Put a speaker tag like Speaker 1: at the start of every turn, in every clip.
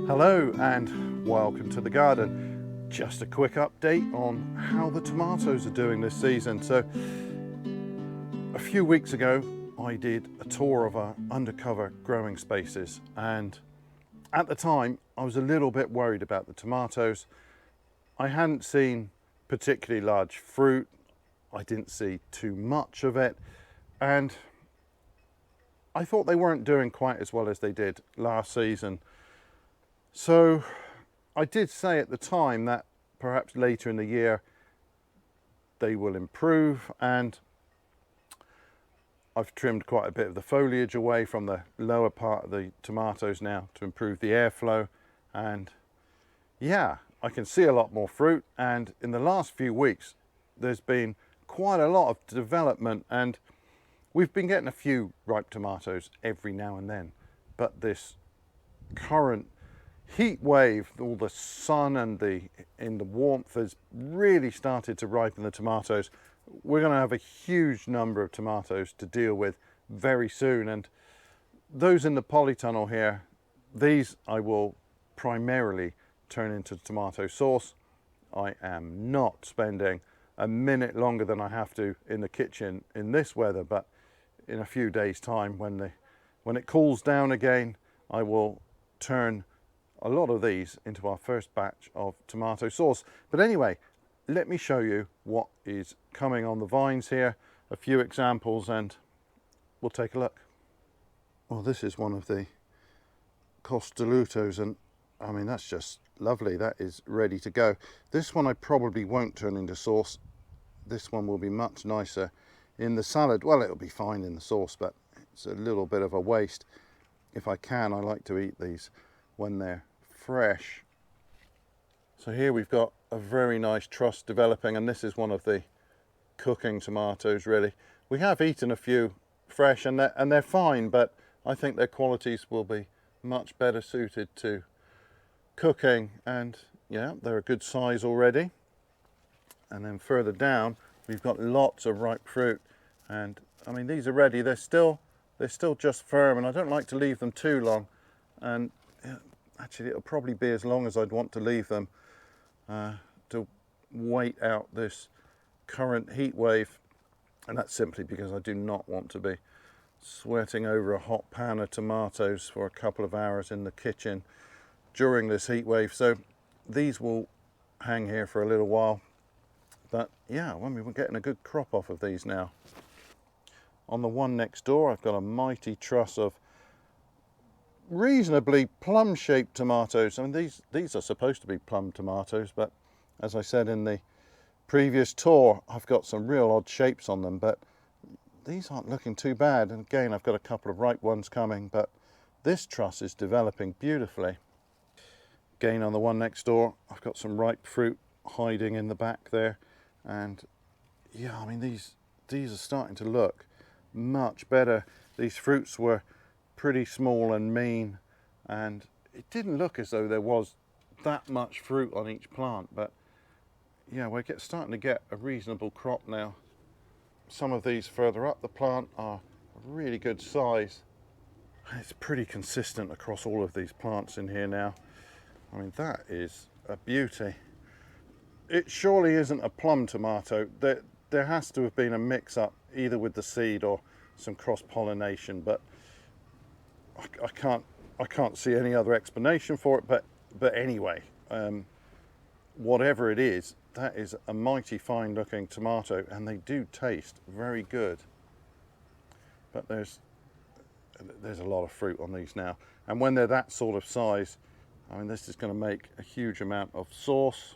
Speaker 1: Hello and welcome to the garden. Just a quick update on how the tomatoes are doing this season. So a few weeks ago I did a tour of our undercover growing spaces, and at the time I was a little bit worried about the tomatoes. I hadn't seen particularly large fruit, I didn't see too much of it, and I thought they weren't doing quite as well as they did last season. So I did say at the time that perhaps later in the year they will improve, and I've trimmed quite a bit of the foliage away from the lower part of the tomatoes now to improve the airflow, and yeah, I can see a lot more fruit. And in the last few weeks there's been quite a lot of development, and we've been getting a few ripe tomatoes every now and then, but this current heat wave, all the sun and the warmth has really started to ripen the tomatoes. We're going to have a huge number of tomatoes to deal with very soon, and those in the polytunnel here, these I will primarily turn into tomato sauce. I am not spending a minute longer than I have to in the kitchen in this weather, but in a few days time when it cools down again, I will turn a lot of these into our first batch of tomato sauce. But anyway, let me show you what is coming on the vines here, a few examples, and we'll take a look. Well, this is one of the Costalutos, and I mean, that's just lovely. That is ready to go. This one I probably won't turn into sauce. This one will be much nicer in the salad. Well, it'll be fine in the sauce, but it's a little bit of a waste. If I can, I like to eat these when they're fresh. So here we've got a very nice truss developing, and this is one of the cooking tomatoes really. We have eaten a few fresh and they're fine, but I think their qualities will be much better suited to cooking, and yeah, they're a good size already. And then further down we've got lots of ripe fruit, and I mean, these are ready. They're still just firm, and I don't like to leave them too long, and actually it'll probably be as long as I'd want to leave them to wait out this current heat wave. And that's simply because I do not want to be sweating over a hot pan of tomatoes for a couple of hours in the kitchen during this heat wave. So these will hang here for a little while, but yeah, I mean, we're getting a good crop off of these now. On the one next door I've got a mighty truss of reasonably plum-shaped tomatoes. I mean, these are supposed to be plum tomatoes, but as I said in the previous tour, I've got some real odd shapes on them, but these aren't looking too bad. And again, I've got a couple of ripe ones coming, but this truss is developing beautifully. Again, on the one next door, I've got some ripe fruit hiding in the back there, and yeah, I mean, these are starting to look much better. These fruits were pretty small and mean, and it didn't look as though there was that much fruit on each plant, but yeah, we're starting to get a reasonable crop now. Some of these further up the plant are a really good size. It's pretty consistent across all of these plants in here now. I mean, that is a beauty. It surely isn't a plum tomato. There has to have been a mix-up either with the seed or some cross-pollination, but I can't see any other explanation for it. But anyway, whatever it is, that is a mighty fine looking tomato, and they do taste very good. But there's a lot of fruit on these now, and when they're that sort of size, I mean, this is going to make a huge amount of sauce.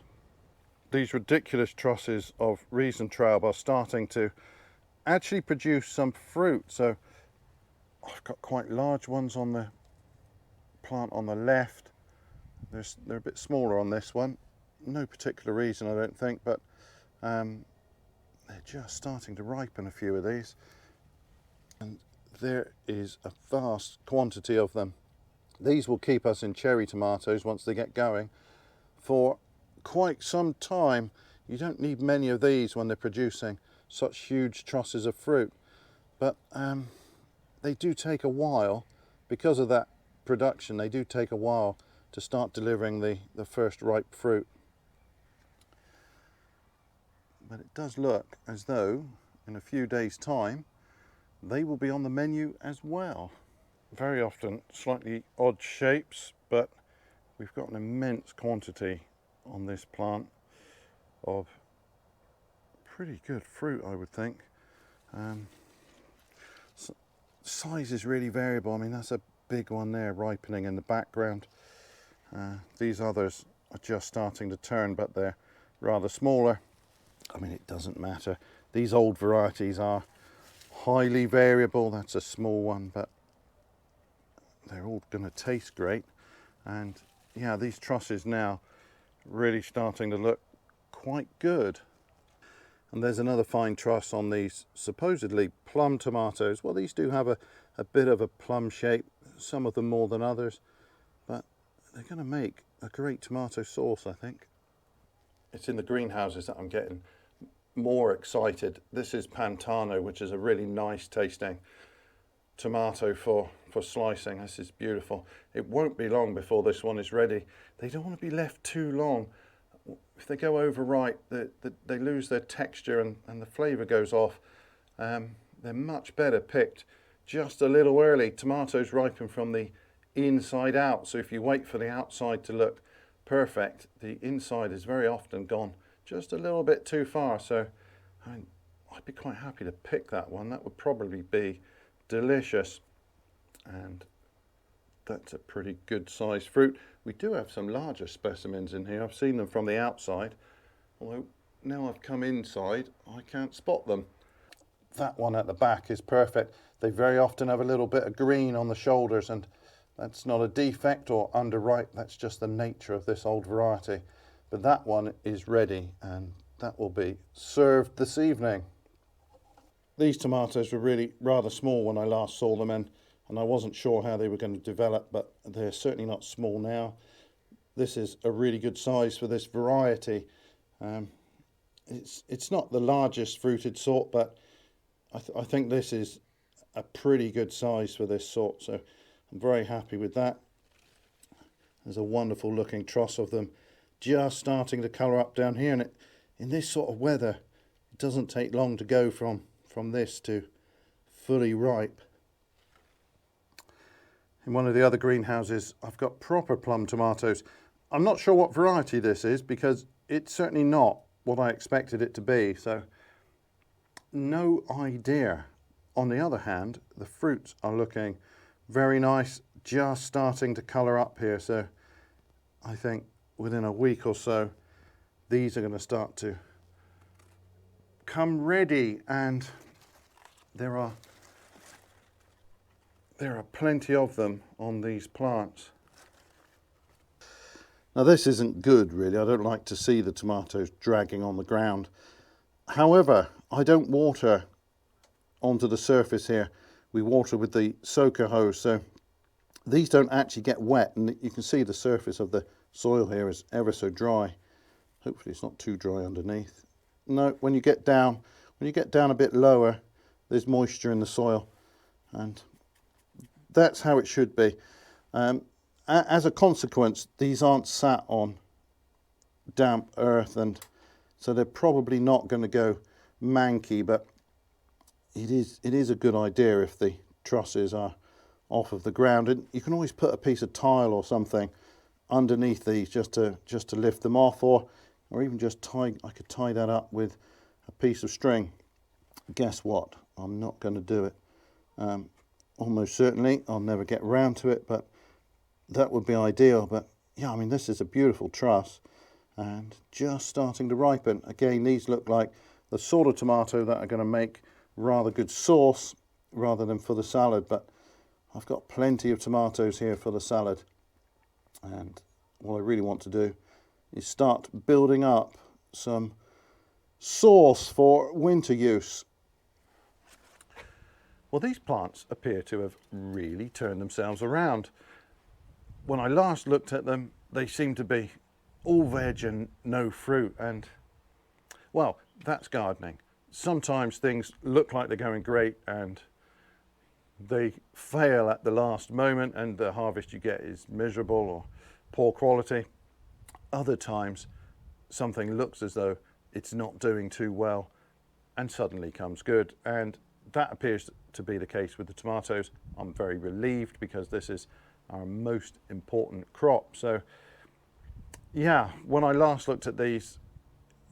Speaker 1: These ridiculous trusses of Riesentraub are starting to actually produce some fruit. So I've got quite large ones on the plant on the left. They're a bit smaller on this one. No particular reason, I don't think, but they're just starting to ripen, a few of these. And there is a vast quantity of them. These will keep us in cherry tomatoes once they get going for quite some time. You don't need many of these when they're producing such huge trusses of fruit, but they do take a while, because of that production, they do take a while to start delivering the first ripe fruit. But it does look as though in a few days' time they will be on the menu as well. Very often slightly odd shapes, but we've got an immense quantity on this plant of pretty good fruit, I would think. Size is really variable. I mean, that's a big one there, ripening in the background. These others are just starting to turn, but they're rather smaller. I mean, it doesn't matter. These old varieties are highly variable. That's a small one, but they're all going to taste great. And yeah, these trusses now really starting to look quite good. And there's another fine truss on these supposedly plum tomatoes. Well, these do have a bit of a plum shape, some of them more than others, but they're going to make a great tomato sauce, I think. It's in the greenhouses that I'm getting more excited. This is Pantano, which is a really nice tasting tomato for slicing. This is beautiful. It won't be long before this one is ready. They don't want to be left too long. If they go overripe, they lose their texture and the flavour goes off. They're much better picked just a little early. Tomatoes ripen from the inside out, so if you wait for the outside to look perfect, the inside is very often gone just a little bit too far. So I'd be quite happy to pick that one. That would probably be delicious. And that's a pretty good sized fruit. We do have some larger specimens in here. I've seen them from the outside, although now I've come inside, I can't spot them. That one at the back is perfect. They very often have a little bit of green on the shoulders, and that's not a defect or underripe. That's just the nature of this old variety. But that one is ready, and that will be served this evening. These tomatoes were really rather small when I last saw them, and I wasn't sure how they were going to develop, but they're certainly not small now. This is a really good size for this variety. It's not the largest fruited sort, but I think this is a pretty good size for this sort, so I'm very happy with that. There's a wonderful looking truss of them just starting to colour up down here, and in this sort of weather it doesn't take long to go from this to fully ripe. In one of the other greenhouses I've got proper plum tomatoes. I'm not sure what variety this is because it's certainly not what I expected it to be, so no idea. On the other hand, the fruits are looking very nice, just starting to colour up here, so I think within a week or so these are going to start to come ready, and there are plenty of them on these plants. Now this isn't good really. I don't like to see the tomatoes dragging on the ground. However, I don't water onto the surface here. We water with the soaker hose, so these don't actually get wet, and you can see the surface of the soil here is ever so dry. Hopefully it's not too dry underneath. No, when you get down a bit lower, there's moisture in the soil, and that's how it should be. As a consequence, these aren't sat on damp earth, and so they're probably not going to go manky, but it is a good idea if the trusses are off of the ground, and you can always put a piece of tile or something underneath these just to lift them off, or even just I could tie that up with a piece of string. Guess what? I'm not going to do it. Almost certainly I'll never get round to it, but that would be ideal. But yeah, I mean, this is a beautiful truss and just starting to ripen. Again, these look like the sort of tomato that are going to make rather good sauce rather than for the salad, but I've got plenty of tomatoes here for the salad, and what I really want to do is start building up some sauce for winter use. Well, these plants appear to have really turned themselves around. When I last looked at them, they seemed to be all veg and no fruit, and well, that's gardening. Sometimes things look like they're going great and they fail at the last moment, and the harvest you get is miserable or poor quality. Other times something looks as though it's not doing too well and suddenly comes good, and that appears to be the case with the tomatoes. I'm very relieved because this is our most important crop. So yeah, when I last looked at these,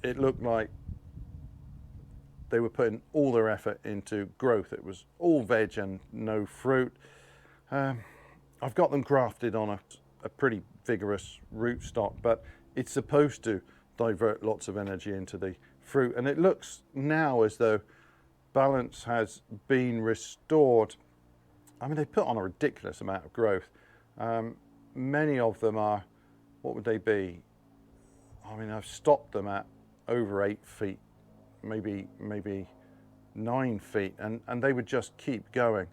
Speaker 1: it looked like they were putting all their effort into growth. It was all veg and no fruit. I've got them grafted on a pretty vigorous rootstock, but it's supposed to divert lots of energy into the fruit, and it looks now as though balance has been restored. I mean, they put on a ridiculous amount of growth. Many of them are, what would they be? I mean, I've stopped them at over 8 feet, maybe 9 feet, and they would just keep going.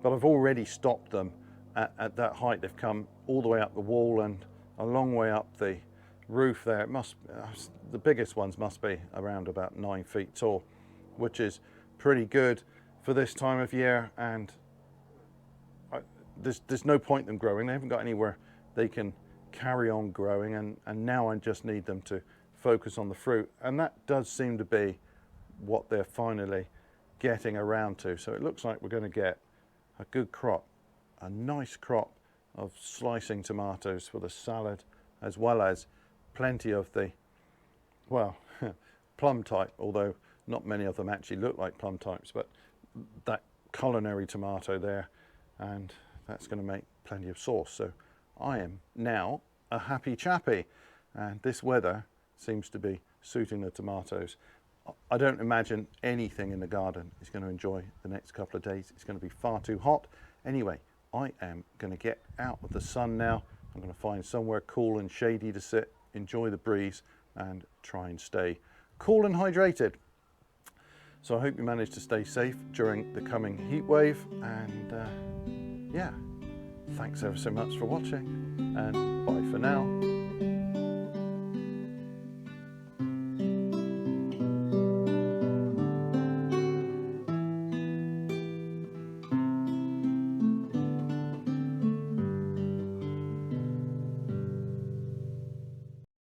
Speaker 1: But I've already stopped them at that height. They've come all the way up the wall and a long way up the roof there. It must, the biggest ones must be around about 9 feet tall, which is pretty good for this time of year. And there's no point in them growing. They haven't got anywhere they can carry on growing, and now I just need them to focus on the fruit, and that does seem to be what they're finally getting around to. So it looks like we're going to get a good crop, a nice crop of slicing tomatoes for the salad, as well as plenty of the, well, plum type, although not many of them actually look like plum types, but that culinary tomato there, and that's going to make plenty of sauce. So I am now a happy chappy, and this weather seems to be suiting the tomatoes. I don't imagine anything in the garden is going to enjoy the next couple of days. It's going to be far too hot. Anyway, I am going to get out of the sun now. I'm going to find somewhere cool and shady to sit, enjoy the breeze, and try and stay cool and hydrated. So I hope you manage to stay safe during the coming heat wave, and yeah, thanks ever so much for watching, and bye for now.